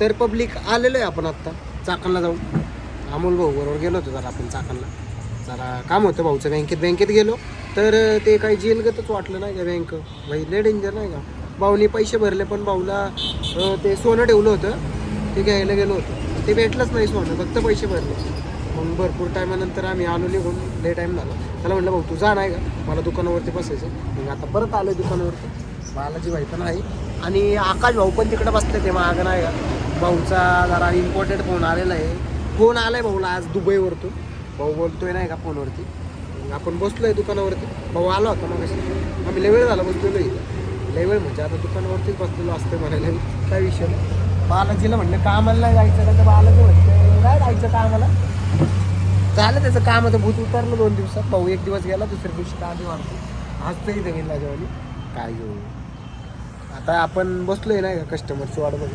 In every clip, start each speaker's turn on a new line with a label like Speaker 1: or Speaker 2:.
Speaker 1: तर पब्लिक आलेलो आहे आपण आत्ता चाकणला जाऊन. अमोल भाऊ बरोबर गेलो होतो जरा आपण चाकणला. जरा काम होतं भाऊचं बँकेत गेलो तर ते काही जेलगतच वाटलं नाही का बँक. भाई लय डेंजर नाही का. भाऊने पैसे भरले पण भाऊला ते सोनं ठेवलं होतं ते घ्यायला गेलो होतो ते भेटलंच नाही सोनं, फक्त पैसे भरले. मग भरपूर टायमानंतर आम्ही आलो निघून, लय टाईम झाला. त्याला म्हटलं भाऊ तू जा नाही का, मला दुकानावरती बसायचं. मग आता परत आलो दुकानावरती. बालाजी भाई पण आहे आणि आकाश भाऊ पण तिकडे बसले ते मागं नाही का. भाऊचा जरा इम्पॉर्टंट फोन आलेला आहे. फोन आला आहे भाऊला आज दुबईवरतून. भाऊ बोलतोय नाही का फोनवरती. आपण बसलो आहे दुकानावरती. भाऊ आला होता मग आम्ही लय वेळ झाला बसलेलो इथं. लय वेळ म्हणजे आता दुकानावरतीच बसलेलो असतं म्हणायला मी. काय विषय नाही. बालाजीला म्हणलं कामाला नाही जायचं का, तर बालाजी म्हणते काय जायचं कामाला. झालं त्याचं कामाचं भूत उतरलं 2 दिवसात. भाऊ 1 दिवस गेला, दुसऱ्या दिवशी आधी वाढतो. आज तरी इथं गेला जेवणी काय घेऊ. आता आपण बसलोय नाही का कस्टमरची वाट बघू.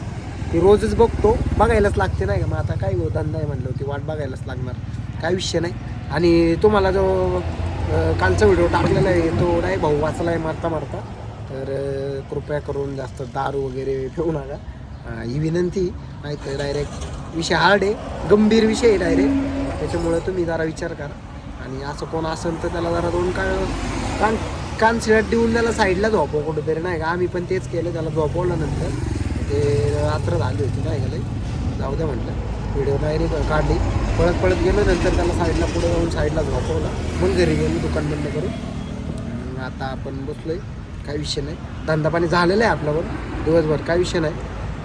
Speaker 1: ती रोजच बघतो, बघायलाच लागते नाही का. मग आता काय धंदा आहे म्हणलं ती वाट बघायलाच लागणार, काय विषय नाही. आणि तुम्हाला जो कालचा व्हिडिओ टाकलेला आहे तो नाही भाऊ वाचला आहे मारता. तर कृपया करून जास्त दारू वगैरे ठेवू नका, ही विनंती. नाही तर डायरेक्ट विषय हार्ड आहे, गंभीर विषय आहे डायरेक्ट. त्याच्यामुळं तुम्ही जरा विचार करा. आणि असं कोण असेल तर त्याला जरा 2 कान शिळ्यात देऊन त्याला साईडला झोपव कुठंतरी नाही का. आम्ही पण तेच केलं, त्याला झोपवलं. नंतर ते रात्र झाली होती नाही का, जाऊ द्या म्हटलं. व्हिडिओ नाही काढली, पळत गेलो. नंतर त्याला साईडला पुढे जाऊन साईडला झोपवला. मग घरी गेलो दुकान बंद करून. आता आपण बसलोय, काय विषय नाही. धंदा पाणी झालेला आहे आपल्यावर दिवसभर, काय विषय नाही.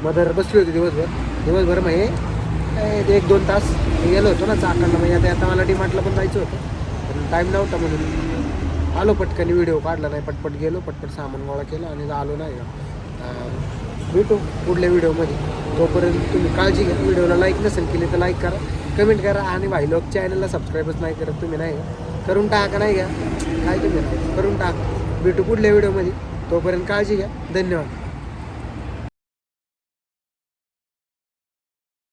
Speaker 1: मदर बसली होती दिवसभर मग हे 1-2 तास गेलो होतो ना चाकणला. मग आता मला डीमार्टला पण जायचं होतं पण टाईम नव्हता म्हणून आलो पटकन. व्हिडिओ काढला नाही, पटपट गेलो, पटपट सामान गोळा केलं आणि आलो नाही का. भेटू पुढल्या व्हिडिओमध्ये. तोपर्यंत तुम्ही काळजी घ्या. व्हिडिओला लाईक नसेल केली तर लाईक करा, कमेंट करा. आणि भाई लोक चॅनलला सबस्क्राईबच नाही करत तुम्ही नाही का, करून टाका नाही का. काय तुम्ही करून टाका. भेटू पुढल्या व्हिडिओमध्ये. तोपर्यंत काळजी घ्या. धन्यवाद.